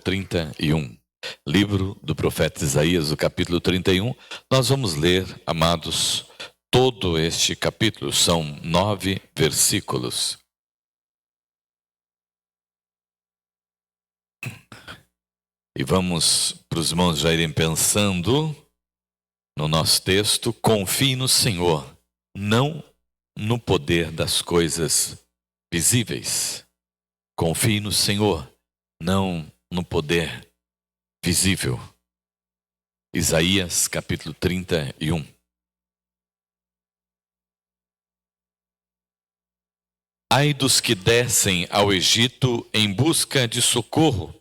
31. Livro do profeta Isaías, o capítulo 31. Nós vamos ler, amados, todo este capítulo. São 9 versículos. E vamos para os irmãos já irem pensando no nosso texto. Confie no Senhor, não no poder das coisas visíveis. Confie no Senhor, não no poder visível. Isaías capítulo 31. Ai dos que descem ao Egito em busca de socorro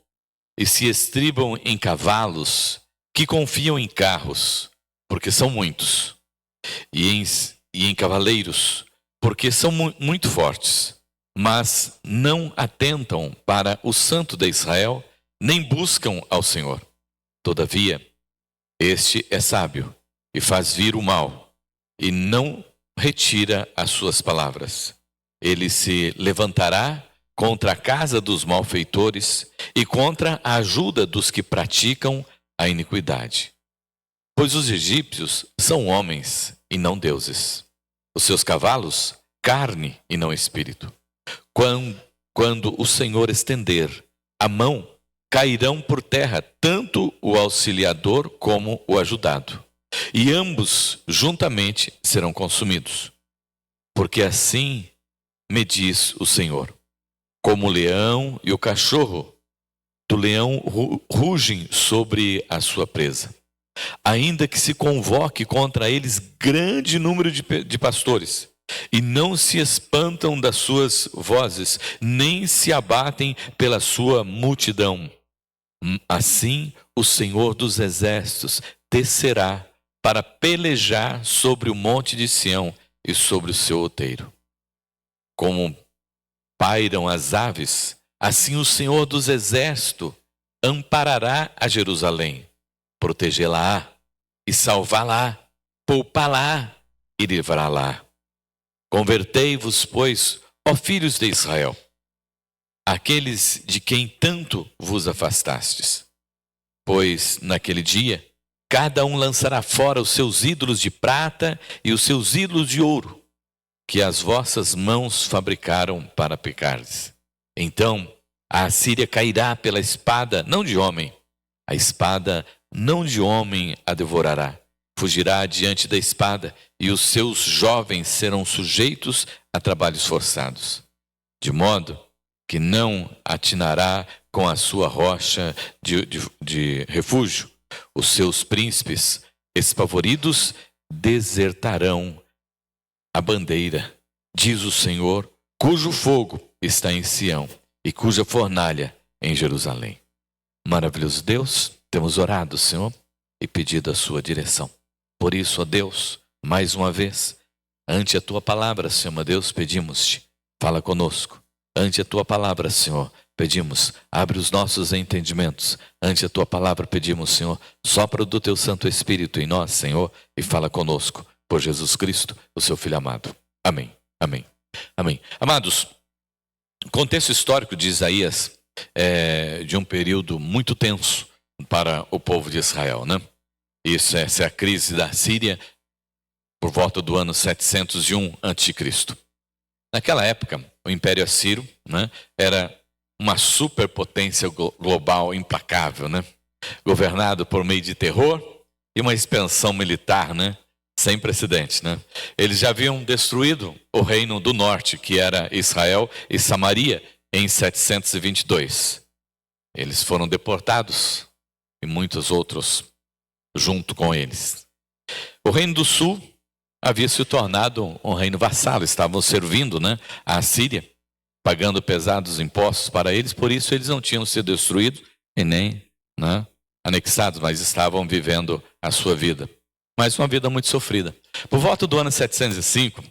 e se estribam em cavalos, que confiam em carros, porque são muitos, e em cavaleiros, porque são muito fortes, mas não atentam para o Santo de Israel, nem buscam ao Senhor. Todavia, este é sábio e faz vir o mal, e não retira as suas palavras. Ele se levantará contra a casa dos malfeitores e contra a ajuda dos que praticam a iniquidade. Pois os egípcios são homens e não deuses. Os seus cavalos, carne e não espírito. Quando o Senhor estender a mão, cairão por terra tanto o auxiliador como o ajudado, e ambos juntamente serão consumidos. Porque assim me diz o Senhor: como o leão e o cachorro do leão rugem sobre a sua presa, ainda que se convoque contra eles grande número de pastores, e não se espantam das suas vozes, nem se abatem pela sua multidão. Assim o Senhor dos exércitos descerá para pelejar sobre o monte de Sião e sobre o seu outeiro. Como pairam as aves, assim o Senhor dos exércitos amparará a Jerusalém, protegê-la-á e salvá-la, poupá-la e livrá-la. Convertei-vos, pois, ó filhos de Israel, aqueles de quem tanto vos afastastes. Pois naquele dia, cada um lançará fora os seus ídolos de prata e os seus ídolos de ouro, que as vossas mãos fabricaram para pecar-lhes. Então a Assíria cairá pela espada, não de homem. A espada não de homem a devorará. Fugirá diante da espada, e os seus jovens serão sujeitos a trabalhos forçados. De modo que não atinará com a sua rocha de refúgio. Os seus príncipes espavoridos desertarão a bandeira, diz o Senhor, cujo fogo está em Sião e cuja fornalha em Jerusalém. Maravilhoso Deus, temos orado, Senhor, e pedido a sua direção. Por isso, ó Deus, mais uma vez, ante a tua palavra, Senhor, meu Deus, pedimos-te, fala conosco. Ante a tua palavra, Senhor, pedimos, abre os nossos entendimentos. Ante a tua palavra, pedimos, Senhor, sopra do teu Santo Espírito em nós, Senhor, e fala conosco. Por Jesus Cristo, o seu Filho amado. Amém, amém, amém. Amados, o contexto histórico de Isaías é de um período muito tenso para o povo de Israel, né? Essa é a crise da Síria por volta do ano 701 a.C. Naquela época, o Império Assírio, né, era uma superpotência global implacável, né? Governado por meio de terror e uma expansão militar, né? Sem precedentes, né? Eles já haviam destruído o reino do norte, que era Israel e Samaria, em 722. Eles foram deportados e muitos outros junto com eles. O reino do sul havia se tornado um reino vassalo, estavam servindo, né, a Síria, pagando pesados impostos para eles, por isso eles não tinham sido destruídos e nem, né, anexados, mas estavam vivendo a sua vida. Mas uma vida muito sofrida. Por volta do ano 705,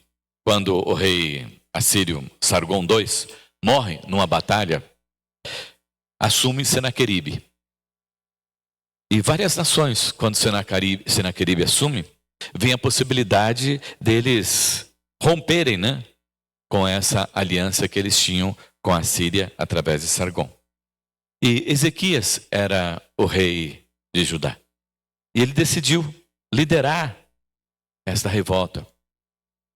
quando o rei assírio Sargon II morre numa batalha, assume Senaqueribe. E várias nações, quando Senaqueribe assume, vem a possibilidade deles romperem, né, com essa aliança que eles tinham com a Síria através de Sargon. E Ezequias era o rei de Judá. E ele decidiu liderar esta revolta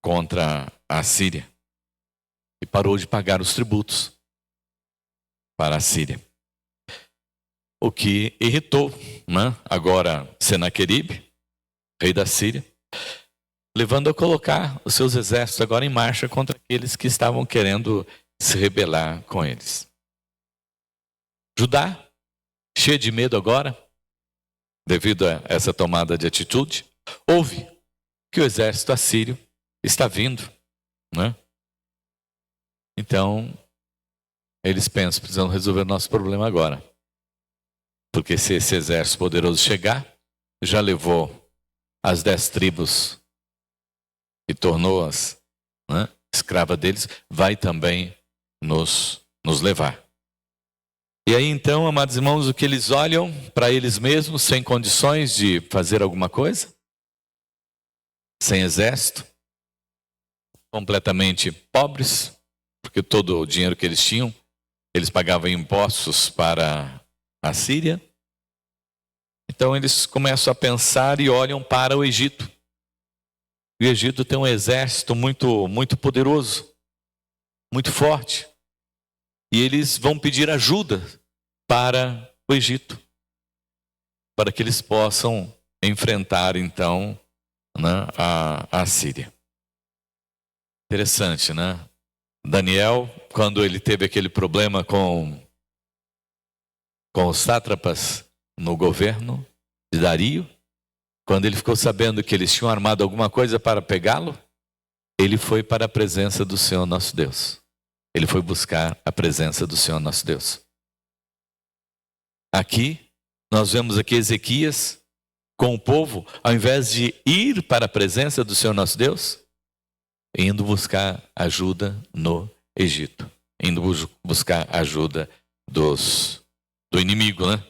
contra a Síria. E parou de pagar os tributos para a Síria. O que irritou, né? Agora Senaqueribe, rei da Síria, levando a colocar os seus exércitos agora em marcha contra aqueles que estavam querendo se rebelar com eles. Judá, cheio de medo agora, devido a essa tomada de atitude, ouve que o exército assírio está vindo, né? Então, eles pensam, precisamos resolver o nosso problema agora. Porque se esse exército poderoso chegar, já levou as 10 tribos e tornou-as, né, escrava deles, vai também nos levar. E aí então, amados irmãos, o que eles olham para eles mesmos, sem condições de fazer alguma coisa, sem exército, completamente pobres, porque todo o dinheiro que eles tinham, eles pagavam impostos para a Síria. Então eles começam a pensar e olham para o Egito. O Egito tem um exército muito poderoso, muito forte. E eles vão pedir ajuda para o Egito, para que eles possam enfrentar então, né, a Síria. Interessante, né? Daniel, quando ele teve aquele problema com os sátrapas no governo de Dario, quando ele ficou sabendo que eles tinham armado alguma coisa para pegá-lo, ele foi para a presença do Senhor nosso Deus. Ele foi buscar a presença do Senhor nosso Deus. Aqui, nós vemos aqui Ezequias com o povo, ao invés de ir para a presença do Senhor nosso Deus, indo buscar ajuda no Egito, indo buscar ajuda do inimigo, né?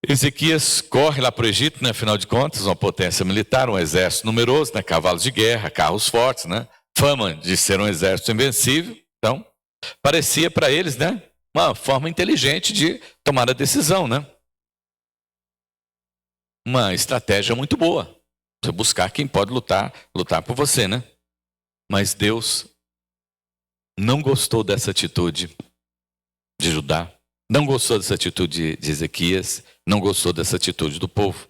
Ezequias corre lá para o Egito, né? Afinal de contas, uma potência militar, um exército numeroso, né? Cavalos de guerra, carros fortes, né? Fama de ser um exército invencível. Então, parecia para eles, né, uma forma inteligente de tomar a decisão, né? Uma estratégia muito boa. Você buscar quem pode lutar por você, né? Mas Deus não gostou dessa atitude de Judá, não gostou dessa atitude de Ezequias, não gostou dessa atitude do povo.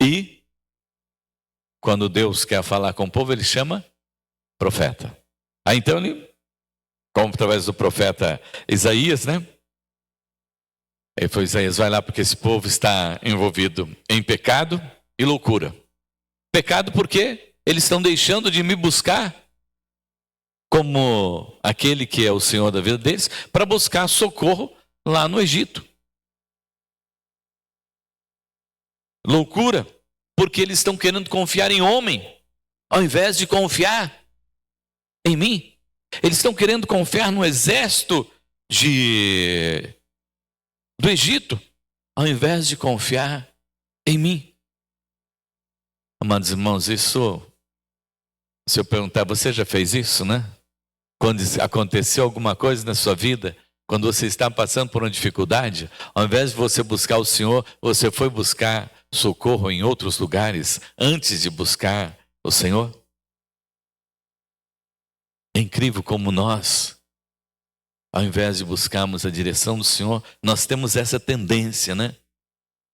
E, quando Deus quer falar com o povo, ele chama profeta. Aí então ele, como através do profeta Isaías, né? Aí foi Isaías, vai lá porque esse povo está envolvido em pecado e loucura. Pecado porque eles estão deixando de me buscar como aquele que é o Senhor da vida deles, para buscar socorro lá no Egito. Loucura, porque eles estão querendo confiar em homem, ao invés de confiar em mim. Eles estão querendo confiar no exército do Egito, ao invés de confiar em mim. Amados irmãos, isso, se eu perguntar, você já fez isso, né? Quando aconteceu alguma coisa na sua vida, quando você está passando por uma dificuldade, ao invés de você buscar o Senhor, você foi buscar socorro em outros lugares antes de buscar o Senhor? É incrível como nós, ao invés de buscarmos a direção do Senhor, nós temos essa tendência, né?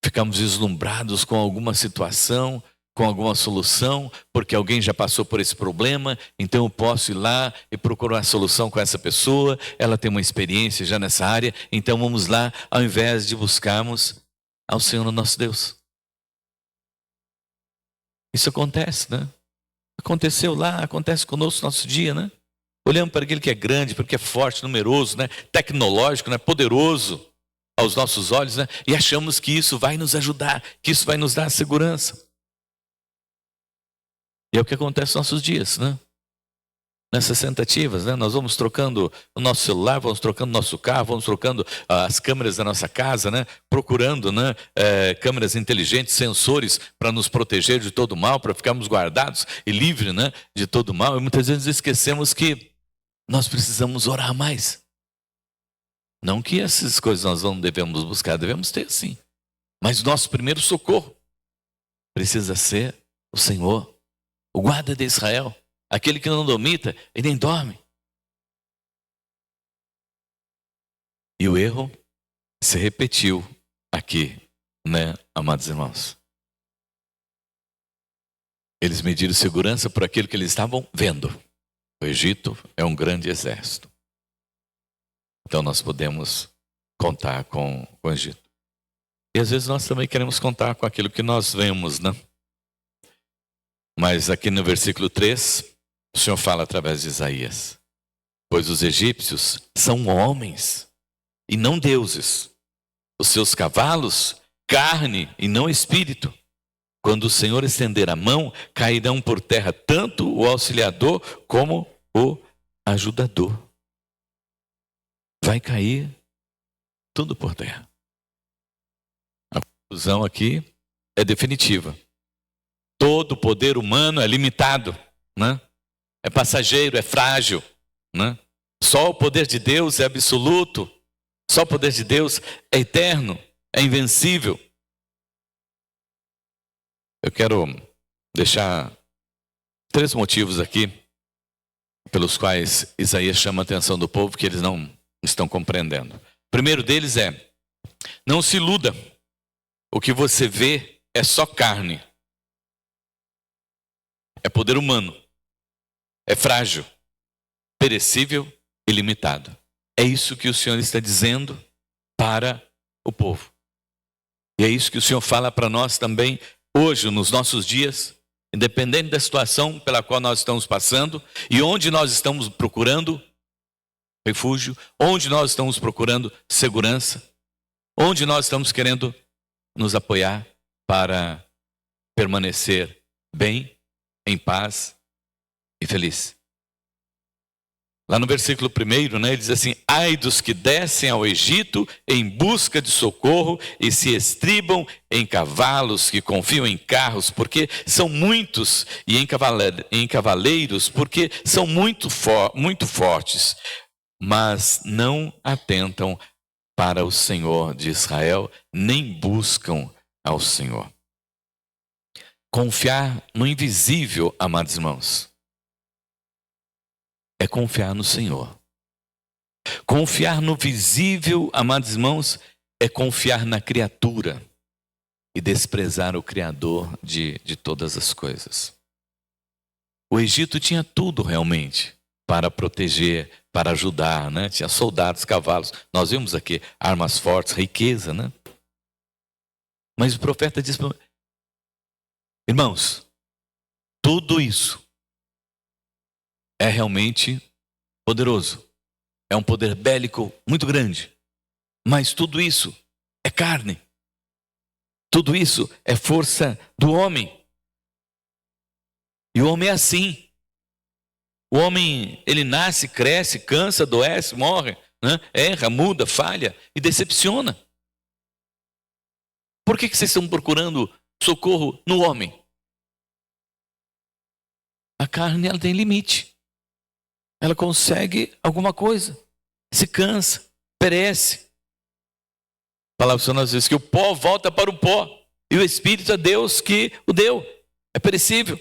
Ficamos deslumbrados com alguma situação, com alguma solução, porque alguém já passou por esse problema, então eu posso ir lá e procurar a solução com essa pessoa, ela tem uma experiência já nessa área, então vamos lá, ao invés de buscarmos ao Senhor nosso Deus. Isso acontece, né? Aconteceu lá, acontece conosco no nosso dia, né? Olhamos para aquele que é grande, para aquele que é forte, numeroso, né? Tecnológico, né? Poderoso aos nossos olhos, né? E achamos que isso vai nos ajudar, que isso vai nos dar segurança. E é o que acontece nos nossos dias, né? Nessas tentativas, né? Nós vamos trocando o nosso celular, vamos trocando o nosso carro, vamos trocando as câmeras da nossa casa, né? Procurando, né? Câmeras inteligentes, sensores para nos proteger de todo mal, para ficarmos guardados e livres, né? De todo mal. E muitas vezes esquecemos que nós precisamos orar mais. Não que essas coisas nós não devemos buscar, devemos ter sim. Mas o nosso primeiro socorro precisa ser o Senhor, o guarda de Israel, aquele que não dormita e nem dorme. E o erro se repetiu aqui, né, amados irmãos? Eles mediram segurança por aquilo que eles estavam vendo. O Egito é um grande exército. Então nós podemos contar com o Egito. E às vezes nós também queremos contar com aquilo que nós vemos, né? Mas aqui no versículo 3, o Senhor fala através de Isaías. Pois os egípcios são homens e não deuses. Os seus cavalos, carne e não espírito. Quando o Senhor estender a mão, cairão por terra tanto o auxiliador como o ajudador. Vai cair tudo por terra. A conclusão aqui é definitiva. Todo o poder humano é limitado, né? É passageiro, é frágil, né? Só o poder de Deus é absoluto. Só o poder de Deus é eterno, é invencível. Eu quero deixar 3 motivos aqui pelos quais Isaías chama a atenção do povo que eles não estão compreendendo. O primeiro deles é: não se iluda. O que você vê é só carne. É poder humano. É frágil, perecível e limitado. É isso que o Senhor está dizendo para o povo. E é isso que o Senhor fala para nós também hoje, nos nossos dias, independente da situação pela qual nós estamos passando e onde nós estamos procurando refúgio, onde nós estamos procurando segurança, onde nós estamos querendo nos apoiar para permanecer bem, em paz e feliz. Lá no versículo 1, né, ele diz assim: ai dos que descem ao Egito em busca de socorro e se estribam em cavalos, que confiam em carros, porque são muitos, e em cavaleiros, porque são muito fortes, mas não atentam para o Senhor de Israel, nem buscam ao Senhor. Confiar no invisível, amados irmãos, é confiar no Senhor. Confiar no visível, amados irmãos, é confiar na criatura e desprezar o Criador de todas as coisas. O Egito tinha tudo realmente para proteger, para ajudar, né? Tinha soldados, cavalos. Nós vimos aqui armas fortes, riqueza, né? Mas o profeta diz: irmãos, tudo isso é realmente poderoso. É um poder bélico muito grande. Mas tudo isso é carne. Tudo isso é força do homem. E o homem é assim. O homem, ele nasce, cresce, cansa, adoece, morre, né? Erra, muda, falha e decepciona. Por que vocês estão procurando socorro no homem? A carne, ela tem limite. Ela consegue alguma coisa, se cansa, perece. A palavra do Senhor nos diz que o pó volta para o pó, e o Espírito é Deus que o deu, é perecível.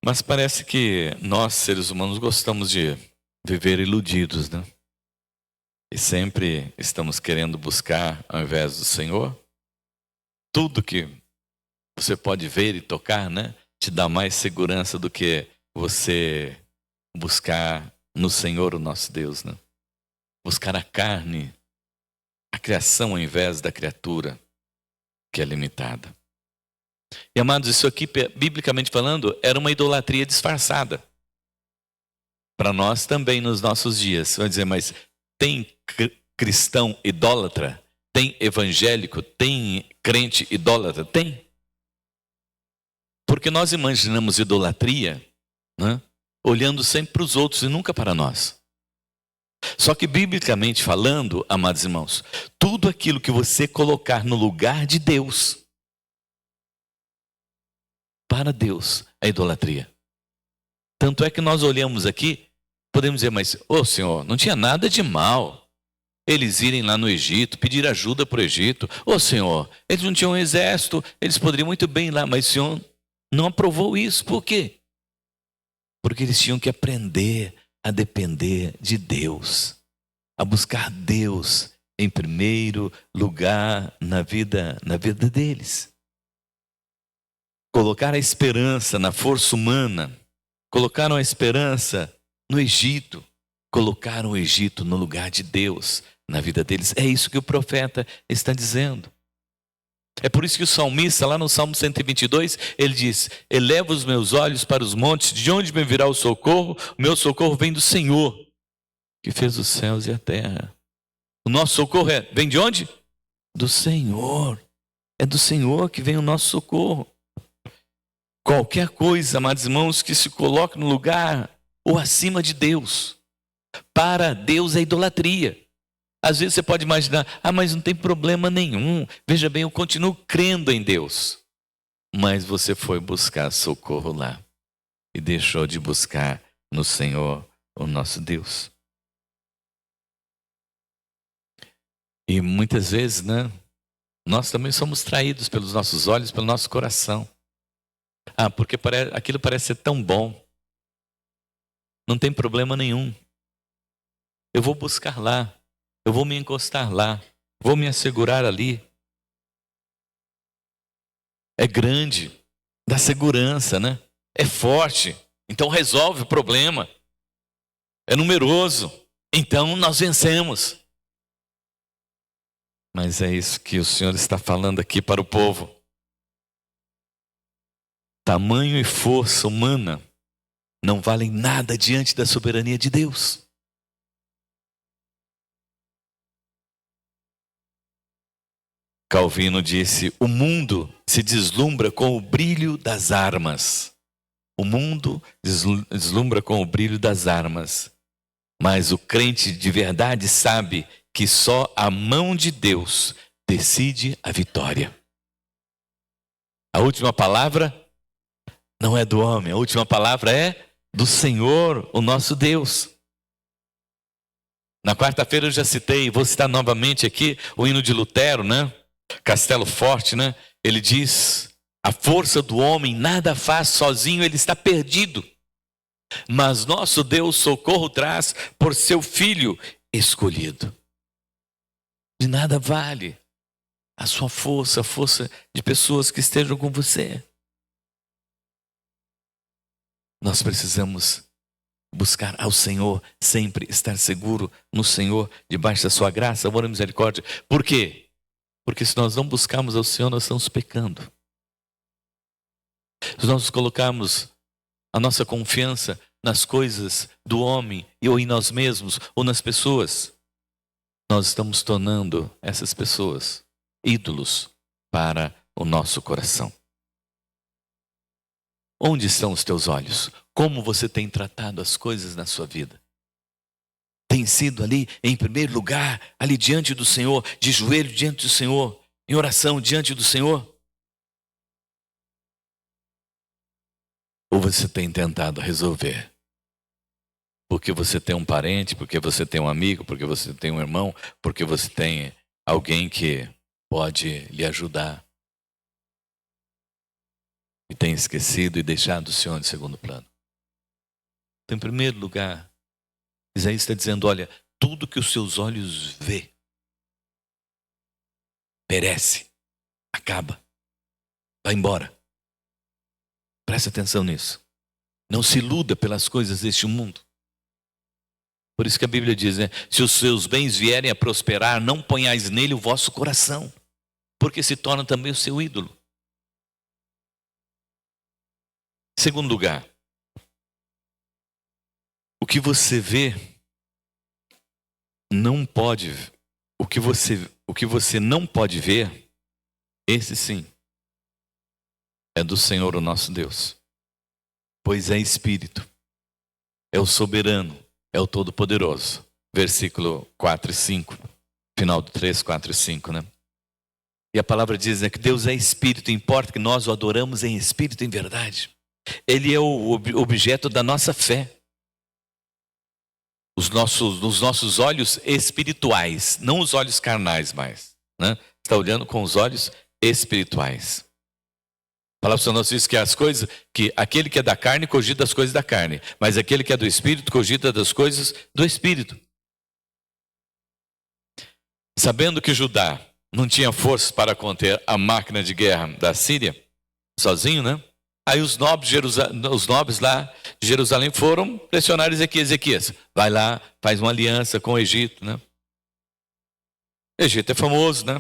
Mas parece que nós, seres humanos, gostamos de viver iludidos, né? E sempre estamos querendo buscar, ao invés do Senhor, tudo que você pode ver e tocar, né? Te dá mais segurança do que você buscar no Senhor o nosso Deus, né? Buscar a carne, a criação ao invés da criatura, que é limitada. E amados, isso aqui, biblicamente falando, era uma idolatria disfarçada. Para nós também nos nossos dias. Você vai dizer, mas tem cristão idólatra? Tem evangélico? Tem crente idólatra? Tem. Porque nós imaginamos idolatria, né, olhando sempre para os outros e nunca para nós. Só que biblicamente falando, amados irmãos, tudo aquilo que você colocar no lugar de Deus, para Deus, é idolatria. Tanto é que nós olhamos aqui, podemos dizer, mas, Senhor, não tinha nada de mal eles irem lá no Egito, pedir ajuda para o Egito. Senhor, eles não tinham um exército, eles poderiam muito bem ir lá, mas o Senhor não aprovou isso. Por quê? Porque eles tinham que aprender a depender de Deus, a buscar Deus em primeiro lugar na vida deles. Colocar a esperança na força humana, colocaram a esperança no Egito, colocaram o Egito no lugar de Deus na vida deles. É isso que o profeta está dizendo. É por isso que o salmista, lá no Salmo 122, ele diz: eleva os meus olhos para os montes, de onde me virá o socorro? O meu socorro vem do Senhor, que fez os céus e a terra. O nosso socorro vem de onde? Do Senhor. É do Senhor que vem o nosso socorro. Qualquer coisa, amados irmãos, que se coloque no lugar ou acima de Deus, para Deus é idolatria. Às vezes você pode imaginar, mas não tem problema nenhum. Veja bem, eu continuo crendo em Deus. Mas você foi buscar socorro lá e deixou de buscar no Senhor, o nosso Deus. E muitas vezes, nós também somos traídos pelos nossos olhos, pelo nosso coração. Porque aquilo parece ser tão bom. Não tem problema nenhum. Eu vou buscar lá. Eu vou me encostar lá. Vou me assegurar ali. É grande. Dá segurança, É forte. Então resolve o problema. É numeroso. Então nós vencemos. Mas é isso que o Senhor está falando aqui para o povo. Tamanho e força humana não valem nada diante da soberania de Deus. Calvino disse: o mundo se deslumbra com o brilho das armas. O mundo deslumbra com o brilho das armas. Mas o crente de verdade sabe que só a mão de Deus decide a vitória. A última palavra não é do homem, a última palavra é do Senhor, o nosso Deus. Na quarta-feira eu já citei, vou citar novamente aqui o hino de Lutero, Castelo Forte, Ele diz: a força do homem nada faz, sozinho ele está perdido. Mas nosso Deus socorro traz por seu Filho escolhido. De nada vale a sua força, a força de pessoas que estejam com você. Nós precisamos buscar ao Senhor, sempre estar seguro no Senhor, debaixo da sua graça, amor e misericórdia. Por quê? Porque se nós não buscarmos ao Senhor, nós estamos pecando. Se nós colocarmos a nossa confiança nas coisas do homem, ou em nós mesmos, ou nas pessoas, nós estamos tornando essas pessoas ídolos para o nosso coração. Onde estão os teus olhos? Como você tem tratado as coisas na sua vida? Tem sido ali em primeiro lugar, ali diante do Senhor, de joelho diante do Senhor, em oração diante do Senhor? Ou você tem tentado resolver? Porque você tem um parente, porque você tem um amigo, porque você tem um irmão, porque você tem alguém que pode lhe ajudar. E tem esquecido e deixado o Senhor em segundo plano. Então, em primeiro lugar, Isaías está dizendo: olha, tudo que os seus olhos vê perece, acaba, vai embora. Preste atenção nisso. Não se iluda pelas coisas deste mundo. Por isso que a Bíblia diz, se os seus bens vierem a prosperar, não ponhais nele o vosso coração, porque se torna também o seu ídolo. Segundo lugar, o que você vê não pode, o que você não pode ver, esse sim, é do Senhor o nosso Deus. Pois é Espírito, é o soberano, é o Todo-Poderoso. Versículo 4 e 5, final do 3, 4 e 5, E a palavra diz que Deus é Espírito, importa que nós o adoramos em Espírito e em verdade. Ele é o objeto da nossa fé. os nossos olhos espirituais, não os olhos carnais mais, né? Está olhando com os olhos espirituais. A palavra do Senhor nos diz que as coisas, que aquele que é da carne cogita das coisas da carne, mas aquele que é do Espírito cogita das coisas do Espírito. Sabendo que Judá não tinha forças para conter a máquina de guerra da Síria, sozinho, né? Aí os nobres lá de Jerusalém foram pressionar Ezequias. Ezequias, vai lá, faz uma aliança com o Egito, né? O Egito é famoso, né?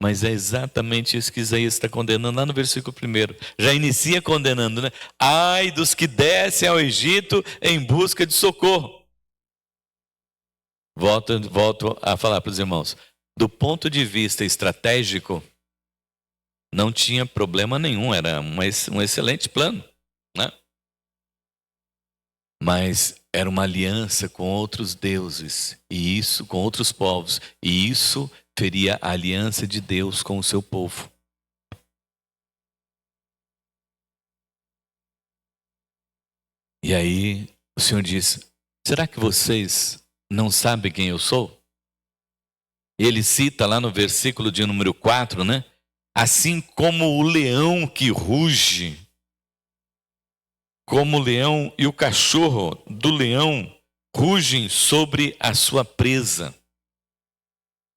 Mas é exatamente isso que Isaías está condenando lá no versículo 1. Já inicia condenando, né? Ai dos que descem ao Egito em busca de socorro. Volto a falar para os irmãos. Do ponto de vista estratégico, não tinha problema nenhum, era um excelente plano, né? Mas era uma aliança com outros deuses, e isso com outros povos, e isso feria a aliança de Deus com o seu povo. E aí o Senhor diz: será que vocês não sabem quem eu sou? E ele cita lá no versículo de número 4, né? Assim como o leão que ruge, como o leão e o cachorro do leão rugem sobre a sua presa.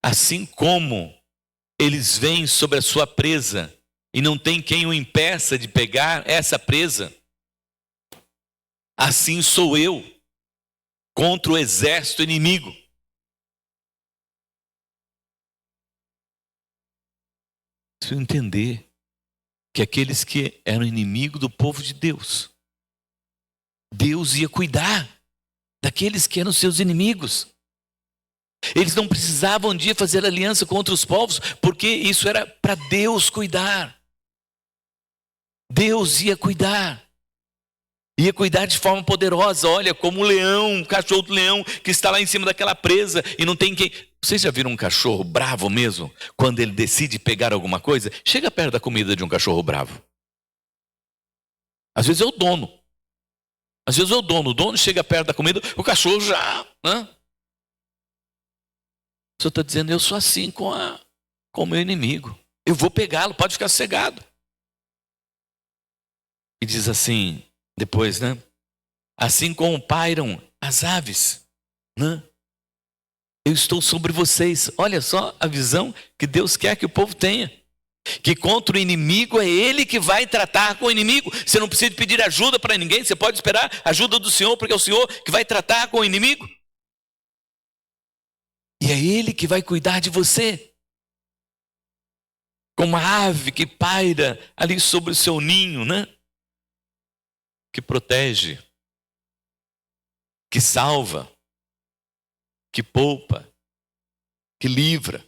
Assim como eles vêm sobre a sua presa e não tem quem o impeça de pegar essa presa, assim sou eu contra o exército inimigo. Se eu entender que aqueles que eram inimigos do povo de Deus, Deus ia cuidar daqueles que eram seus inimigos. Eles não precisavam de fazer aliança contra os povos, porque isso era para Deus cuidar. Deus ia cuidar de forma poderosa. Olha, como um leão, um cachorro do leão que está lá em cima daquela presa e não tem quem. Vocês já viram um cachorro bravo mesmo? Quando ele decide pegar alguma coisa, chega perto da comida de um cachorro bravo. Às vezes é o dono. O dono chega perto da comida, o cachorro já, né? O Senhor está dizendo: eu sou assim com o meu inimigo. Eu vou pegá-lo, pode ficar cegado. E diz assim, depois, né? Assim como pairam as aves, né? Eu estou sobre vocês. Olha só a visão que Deus quer que o povo tenha. Que contra o inimigo é Ele que vai tratar com o inimigo. Você não precisa pedir ajuda para ninguém. Você pode esperar a ajuda do Senhor, porque é o Senhor que vai tratar com o inimigo. E é Ele que vai cuidar de você. Como a ave que paira ali sobre o seu ninho, né? Que protege, que salva, que poupa, que livra.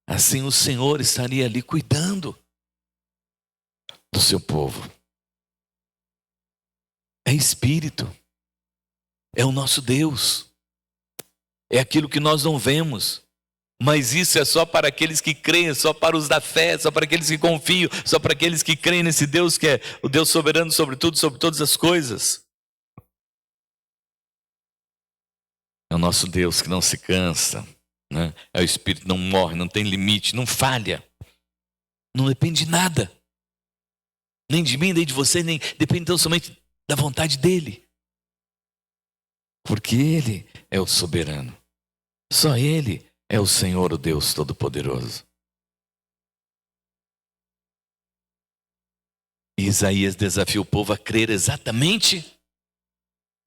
Assim o Senhor estaria ali cuidando do seu povo. É Espírito, é o nosso Deus, é aquilo que nós não vemos, mas isso é só para aqueles que creem, só para os da fé, só para aqueles que confiam, só para aqueles que creem nesse Deus que é o Deus soberano sobre tudo, sobre todas as coisas. É o nosso Deus que não se cansa, né? É o Espírito que não morre, não tem limite, não falha, não depende de nada, nem de mim, nem de você, nem depende tão somente da vontade dele, porque Ele é o soberano, só Ele é o Senhor, o Deus Todo-Poderoso. E Isaías desafia o povo a crer exatamente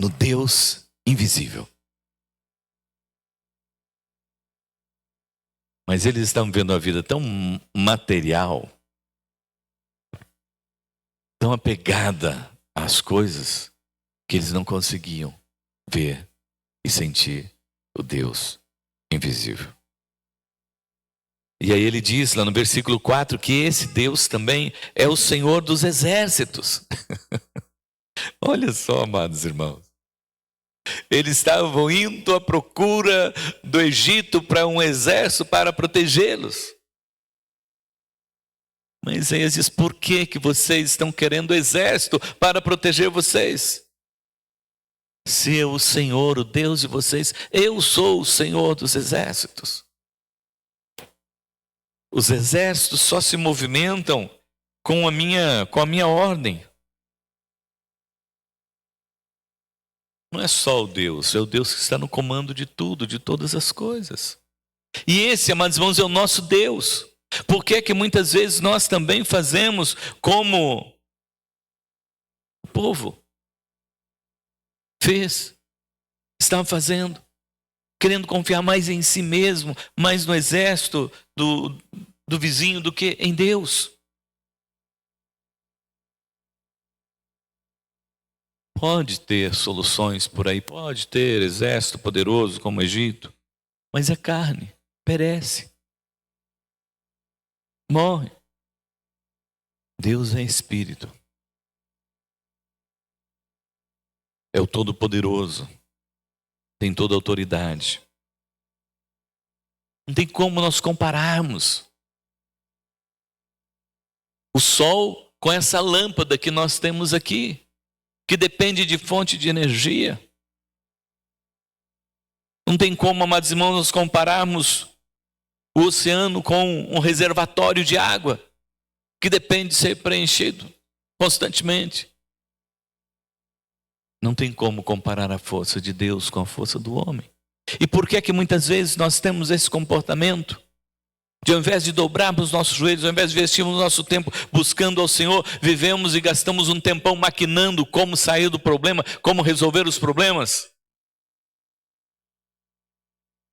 no Deus invisível. Mas eles estavam vendo a vida tão material, tão apegada às coisas, que eles não conseguiam ver e sentir o Deus invisível. E aí ele diz lá no versículo 4 que esse Deus também é o Senhor dos exércitos. Olha só, amados irmãos. Eles estavam indo à procura do Egito para um exército para protegê-los. Mas Isaías diz: por que vocês estão querendo exército para proteger vocês? Se eu, o Senhor, o Deus de vocês, eu sou o Senhor dos exércitos. Os exércitos só se movimentam com a minha ordem. Não é só o Deus, é o Deus que está no comando de tudo, de todas as coisas. E esse, amados irmãos, é o nosso Deus. Por que que muitas vezes nós também fazemos como o povo estava fazendo, querendo confiar mais em si mesmo, mais no exército do vizinho do que em Deus? Pode ter soluções por aí, pode ter exército poderoso como o Egito, mas é carne, perece, morre. Deus é espírito, é o Todo-Poderoso, tem toda a autoridade. Não tem como nós compararmos o sol com essa lâmpada que nós temos aqui, que depende de fonte de energia. Não tem como, amados irmãos, nós compararmos o oceano com um reservatório de água que depende de ser preenchido constantemente. Não tem como comparar a força de Deus com a força do homem. E por que é que muitas vezes nós temos esse comportamento? De ao invés de dobrarmos nossos joelhos, ao invés de investirmos nosso tempo buscando ao Senhor, vivemos e gastamos um tempão maquinando como sair do problema, como resolver os problemas.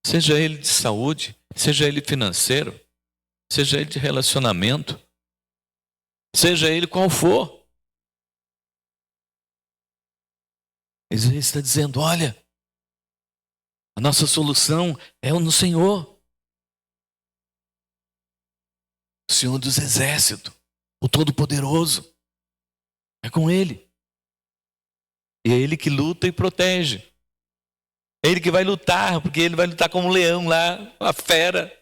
Seja ele de saúde, seja ele financeiro, seja ele de relacionamento, seja ele qual for. Ele está dizendo: olha, a nossa solução é no Senhor. O Senhor dos exércitos, o Todo-Poderoso. É com Ele. E é Ele que luta e protege. É Ele que vai lutar, porque Ele vai lutar como um leão lá, uma fera,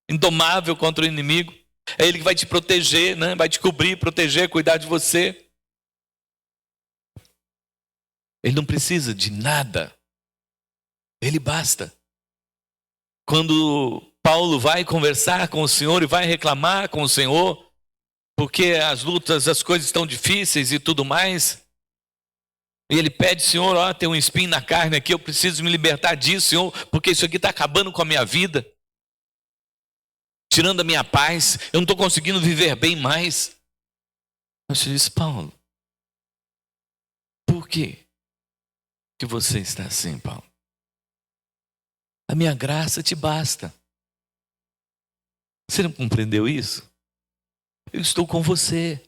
indomável contra o inimigo. É Ele que vai te proteger, né? Vai te cobrir, proteger, cuidar de você. Ele não precisa de nada. Ele basta. Quando Paulo vai conversar com o Senhor e vai reclamar com o Senhor, porque as lutas, as coisas estão difíceis e tudo mais, e ele pede: Senhor, ó, tem um espinho na carne aqui, eu preciso me libertar disso, Senhor, porque isso aqui está acabando com a minha vida, tirando a minha paz, eu não estou conseguindo viver bem mais. Você diz: Paulo, por que você está assim, Paulo? A minha graça te basta. Você não compreendeu isso? Eu estou com você,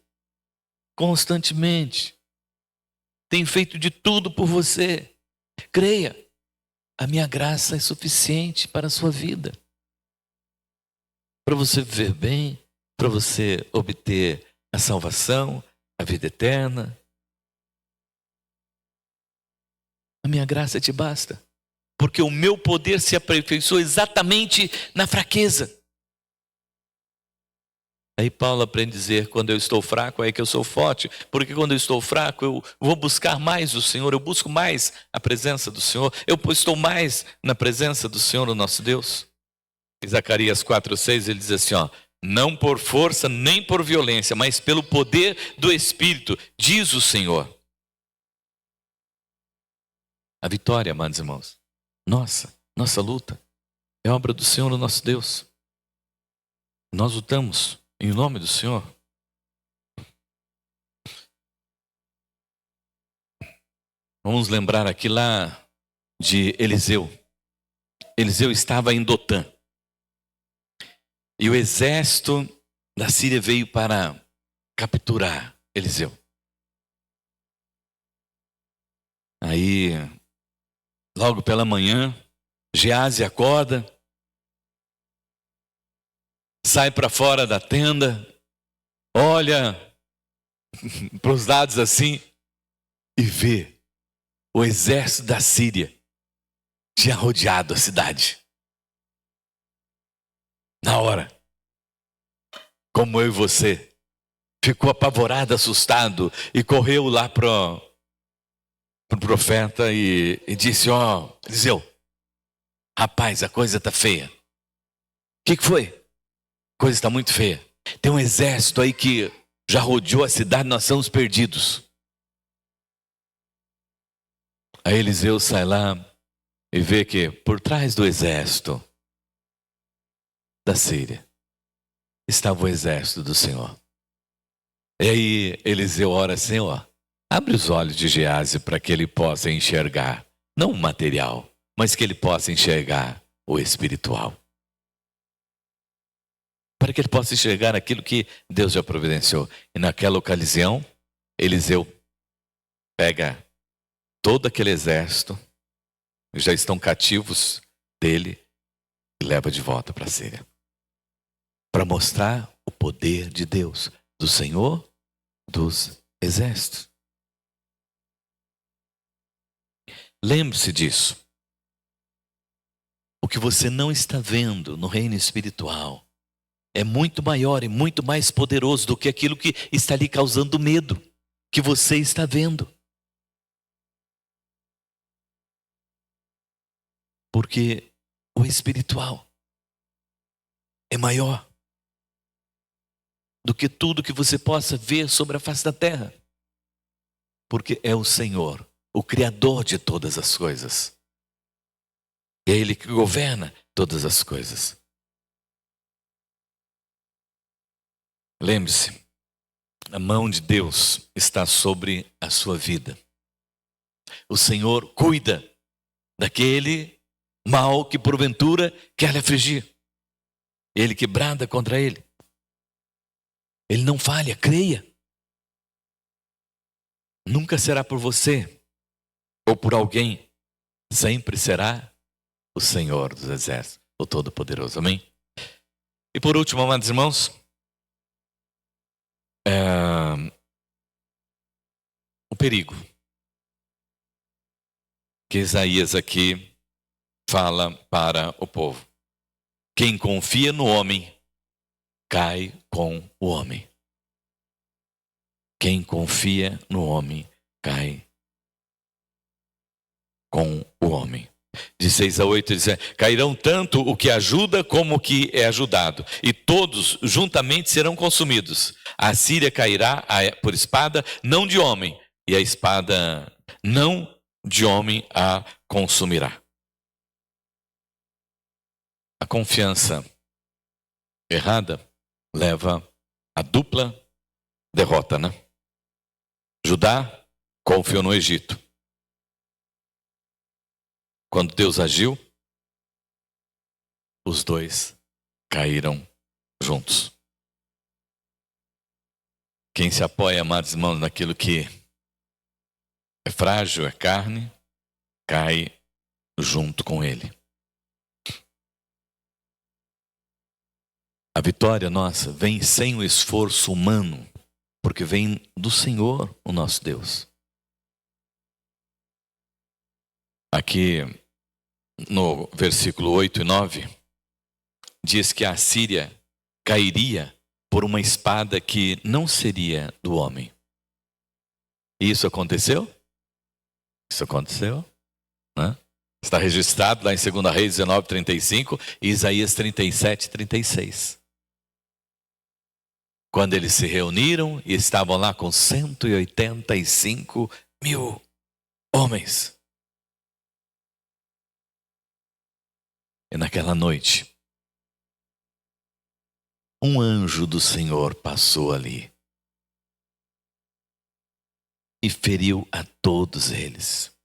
constantemente. Tenho feito de tudo por você. Creia, a minha graça é suficiente para a sua vida. Para você viver bem, para você obter a salvação, a vida eterna. A minha graça te basta. Porque o meu poder se aperfeiçoa exatamente na fraqueza. Aí Paulo aprende a dizer: quando eu estou fraco é que eu sou forte. Porque quando eu estou fraco eu vou buscar mais o Senhor. Eu busco mais a presença do Senhor. Eu estou mais na presença do Senhor, o nosso Deus. Em Zacarias 4:6 ele diz assim, ó: não por força nem por violência, mas pelo poder do Espírito, diz o Senhor. A vitória, amados irmãos, nossa luta é obra do Senhor, o nosso Deus. Nós lutamos em nome do Senhor. Vamos lembrar aqui lá de Eliseu. Eliseu estava em Dotã. E o exército da Síria veio para capturar Eliseu. Aí, logo pela manhã, Geazi acorda, sai para fora da tenda, olha para os lados assim e vê o exército da Síria tinha rodeado a cidade. Na hora, como eu e você, ficou apavorado, assustado e correu lá pro profeta e disse: ó, Eliseu, rapaz, a coisa está feia. O que foi? A coisa está muito feia. Tem um exército aí que já rodeou a cidade, nós somos perdidos. Aí Eliseu sai lá e vê que por trás do exército da Síria estava o exército do Senhor. E aí Eliseu ora: Senhor, abre os olhos de Geazi para que ele possa enxergar, não o material, mas que ele possa enxergar o espiritual. Para que ele possa enxergar aquilo que Deus já providenciou. E naquela ocasião, Eliseu pega todo aquele exército, já estão cativos dele, e leva de volta para a Síria. Para mostrar o poder de Deus, do Senhor dos exércitos. Lembre-se disso. O que você não está vendo no reino espiritual é muito maior e muito mais poderoso do que aquilo que está lhe causando medo, que você está vendo. Porque o espiritual é maior do que tudo que você possa ver sobre a face da terra. Porque é o Senhor, o Criador de todas as coisas. É Ele que governa todas as coisas. Lembre-se, a mão de Deus está sobre a sua vida. O Senhor cuida daquele mal que porventura quer lhe afligir. Ele que brada contra ele. Ele não falha, creia. Nunca será por você ou por alguém. Sempre será o Senhor dos exércitos, o Todo-Poderoso. Amém? E por último, amados irmãos, o perigo que Isaías aqui fala para o povo. Quem confia no homem, cai com o homem. Quem confia no homem, cai com o homem. De 6-8 diz: cairão tanto o que ajuda como o que é ajudado, e todos juntamente serão consumidos. A Síria cairá por espada, não de homem, e a espada não de homem a consumirá. A confiança errada leva a dupla derrota, né? Judá confiou no Egito. Quando Deus agiu, os dois caíram juntos. Quem se apoia, amados irmãos, naquilo que é frágil, é carne, cai junto com ele. A vitória nossa vem sem o esforço humano, porque vem do Senhor, o nosso Deus. Aqui no versículo 8 e 9, diz que a Síria cairia por uma espada que não seria do homem. E isso aconteceu? Isso aconteceu, né? Está registrado lá em 2 Reis 19:35 e Isaías 37:36. Quando eles se reuniram e estavam lá com 185 mil homens. E naquela noite, um anjo do Senhor passou ali e feriu a todos eles.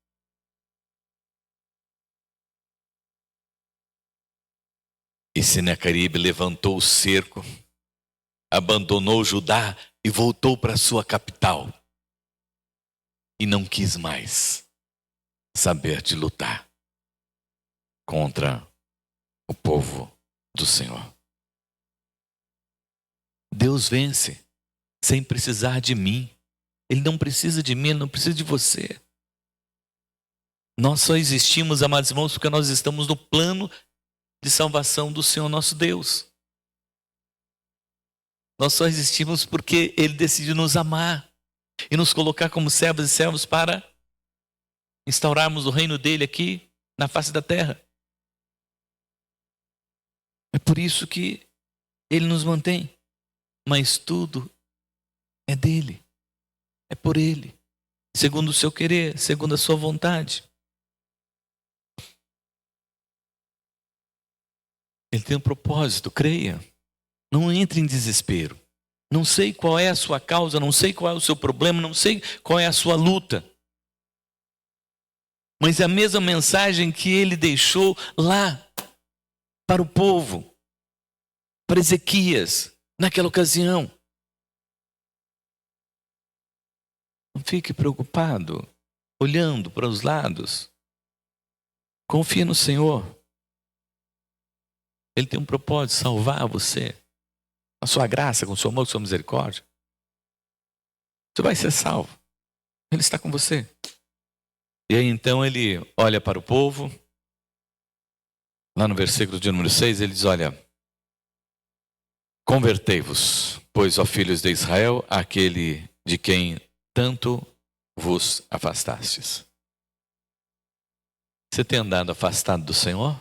E Senaqueribe levantou o cerco, abandonou Judá e voltou para sua capital. E não quis mais saber de lutar contra o povo do Senhor. Deus vence sem precisar de mim. Ele não precisa de mim, ele não precisa de você. Nós só existimos, amados irmãos, porque nós estamos no plano de salvação do Senhor nosso Deus. Nós só existimos porque Ele decidiu nos amar e nos colocar como servos e servos para instaurarmos o reino dele aqui na face da terra. É por isso que Ele nos mantém. Mas tudo é dele, é por Ele, segundo o seu querer, segundo a sua vontade. Ele tem um propósito, creia. Não entre em desespero. Não sei qual é a sua causa, não sei qual é o seu problema, não sei qual é a sua luta. Mas é a mesma mensagem que ele deixou lá para o povo, para Ezequias, naquela ocasião. Não fique preocupado, olhando para os lados. Confie no Senhor. Ele tem um propósito de salvar você. A sua graça, com o seu amor, com a sua misericórdia. Você vai ser salvo. Ele está com você. E aí então ele olha para o povo. Lá no versículo de número 6, ele diz, olha, convertei-vos, pois, ó filhos de Israel, àquele de quem tanto vos afastastes. Você tem andado afastado do Senhor?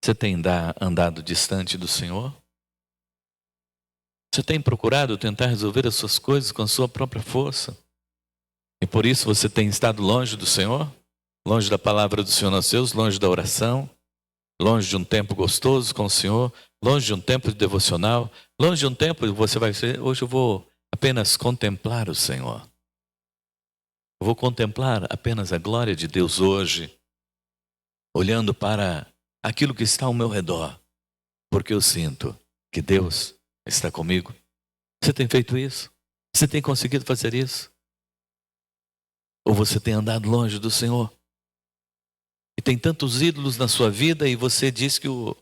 Você tem andado distante do Senhor? Você tem procurado tentar resolver as suas coisas com a sua própria força? E por isso você tem estado longe do Senhor? Longe da palavra do Senhor nosso Deus? Longe da oração? Longe de um tempo gostoso com o Senhor? Longe de um tempo de devocional? Longe de um tempo que você vai dizer, hoje eu vou apenas contemplar o Senhor. Eu vou contemplar apenas a glória de Deus hoje, olhando para aquilo que está ao meu redor, porque eu sinto que Deus está comigo. Você tem feito isso? Você tem conseguido fazer isso? Ou você tem andado longe do Senhor? E tem tantos ídolos na sua vida e você diz que o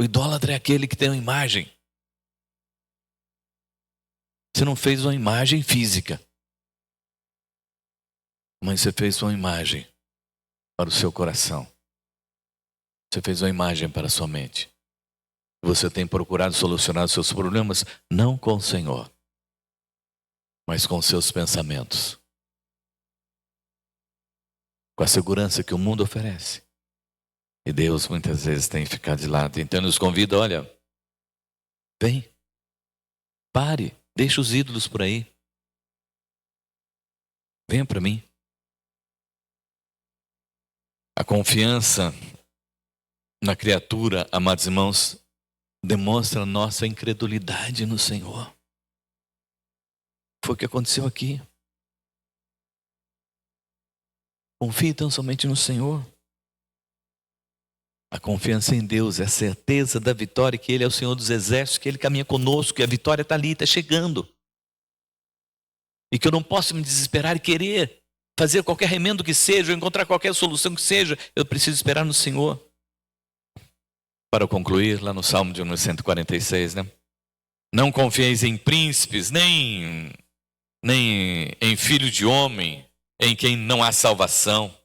idólatra é aquele que tem uma imagem. Você não fez uma imagem física, mas você fez uma imagem para o seu coração. Você fez uma imagem para a sua mente. Você tem procurado solucionar os seus problemas não com o Senhor, mas com os seus pensamentos. Com a segurança que o mundo oferece. E Deus muitas vezes tem ficado de lado. Então nos convida, olha, vem, pare, deixa os ídolos por aí. Venha para mim. A confiança na criatura, amados irmãos, demonstra nossa incredulidade no Senhor. Foi o que aconteceu aqui. Confie tão somente no Senhor. A confiança em Deus é a certeza da vitória, que Ele é o Senhor dos exércitos, que Ele caminha conosco, que a vitória está ali, está chegando. E que eu não posso me desesperar e querer fazer qualquer remendo que seja, ou encontrar qualquer solução que seja, eu preciso esperar no Senhor. Para concluir, lá no Salmo de número 146, né? Não confieis em príncipes, nem em filho de homem, em quem não há salvação.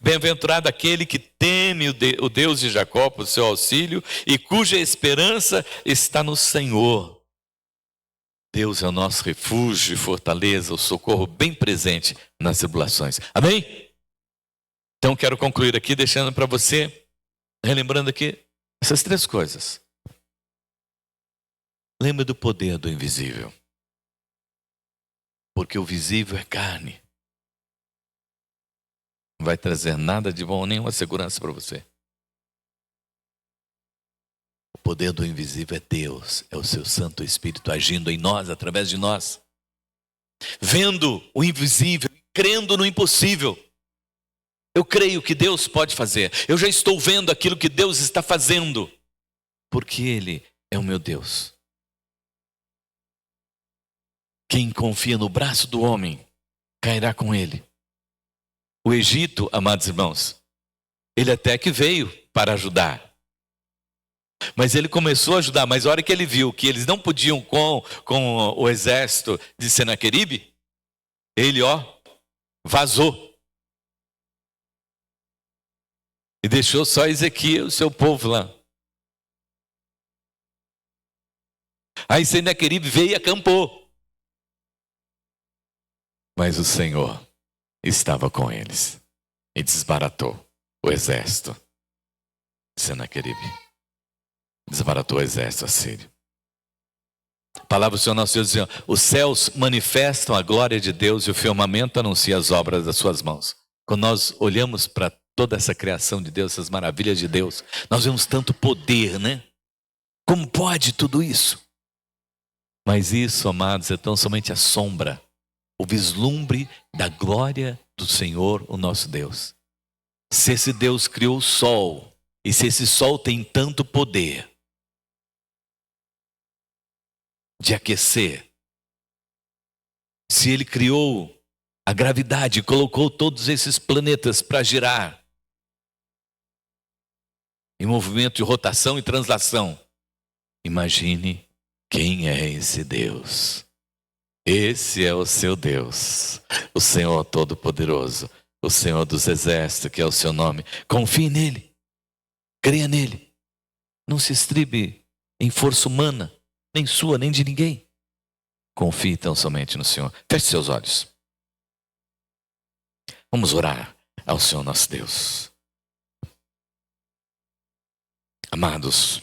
Bem-aventurado aquele que teme o Deus de Jacó por seu auxílio e cuja esperança está no Senhor. Deus é o nosso refúgio e fortaleza, o socorro bem presente nas tribulações. Amém? Então quero concluir aqui deixando para você, relembrando aqui essas três coisas. Lembre do poder do invisível. Porque o visível é carne. Não vai trazer nada de bom, nenhuma segurança para você. O poder do invisível é Deus, é o seu Santo Espírito agindo em nós, através de nós. Vendo o invisível, crendo no impossível. Eu creio que Deus pode fazer. Eu já estou vendo aquilo que Deus está fazendo. Porque Ele é o meu Deus. Quem confia no braço do homem, cairá com ele. O Egito, amados irmãos, ele até que veio para ajudar. Mas ele começou a ajudar, mas a hora que ele viu que eles não podiam com o exército de Senaqueribe, ele, vazou. E deixou só Ezequiel, o seu povo lá. Aí Senaqueribe veio e acampou. Mas o Senhor estava com eles e desbaratou o exército de Senaqueribe. Desbaratou o exército assírio. A palavra do Senhor nosso Deus dizendo: os céus manifestam a glória de Deus e o firmamento anuncia as obras das suas mãos. Quando nós olhamos para toda essa criação de Deus, essas maravilhas de Deus, nós vemos tanto poder, né? Como pode tudo isso? Mas isso, amados, é tão somente a sombra, o vislumbre da glória do Senhor, o nosso Deus. Se esse Deus criou o sol, e se esse sol tem tanto poder de aquecer, se ele criou a gravidade, colocou todos esses planetas para girar em movimento de rotação e translação, imagine quem é esse Deus. Esse é o seu Deus, o Senhor Todo-Poderoso, o Senhor dos Exércitos, que é o seu nome. Confie nele, creia nele, não se estribe em força humana, nem sua, nem de ninguém. Confie tão somente no Senhor. Feche seus olhos. Vamos orar ao Senhor nosso Deus. Amados,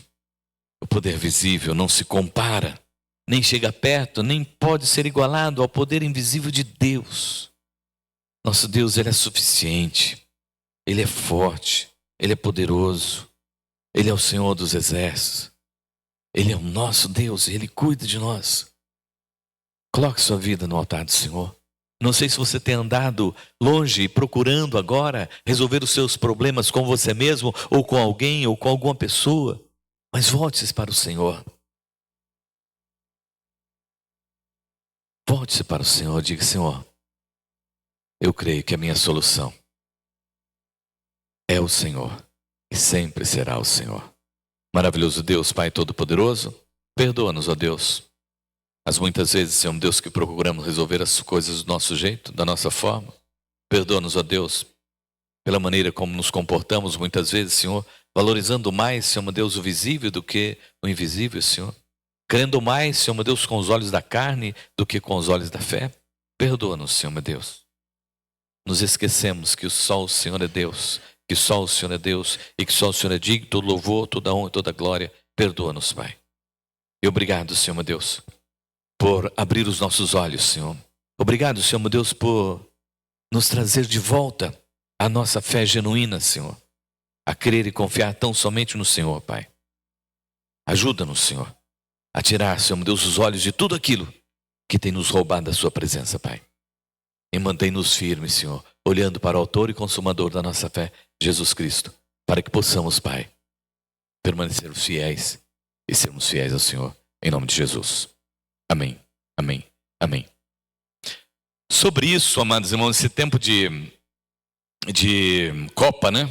o poder visível não se compara, nem chega perto, nem pode ser igualado ao poder invisível de Deus. Nosso Deus, Ele é suficiente, Ele é forte, Ele é poderoso, Ele é o Senhor dos Exércitos. Ele é o nosso Deus e Ele cuida de nós. Coloque sua vida no altar do Senhor. Não sei se você tem andado longe procurando agora resolver os seus problemas com você mesmo, ou com alguém, ou com alguma pessoa. Mas volte-se para o Senhor. Volte-se para o Senhor. Diga: Senhor, eu creio que a minha solução é o Senhor e sempre será o Senhor. Maravilhoso Deus, Pai Todo-Poderoso, perdoa-nos, ó Deus. Mas muitas vezes, Senhor Deus, que procuramos resolver as coisas do nosso jeito, da nossa forma. Perdoa-nos, ó Deus, pela maneira como nos comportamos muitas vezes, Senhor, valorizando mais, Senhor Deus, o visível do que o invisível, Senhor. Crendo mais, Senhor Deus, com os olhos da carne do que com os olhos da fé. Perdoa-nos, Senhor Deus. Nos esquecemos que só o Senhor é Deus, que só o Senhor é Deus e que só o Senhor é digno de todo louvor, toda honra e toda glória. Perdoa-nos, Pai. E obrigado, Senhor Deus, por abrir os nossos olhos, Senhor. Obrigado, Senhor Deus, por nos trazer de volta a nossa fé genuína, Senhor. A crer e confiar tão somente no Senhor, Pai. Ajuda-nos, Senhor, a tirar, Senhor Deus, os olhos de tudo aquilo que tem nos roubado da sua presença, Pai. E mantém-nos firmes, Senhor, olhando para o autor e consumador da nossa fé, Jesus Cristo, para que possamos, Pai, permanecermos fiéis e sermos fiéis ao Senhor, em nome de Jesus. Amém, amém, amém. Sobre isso, amados irmãos, esse tempo de Copa, né?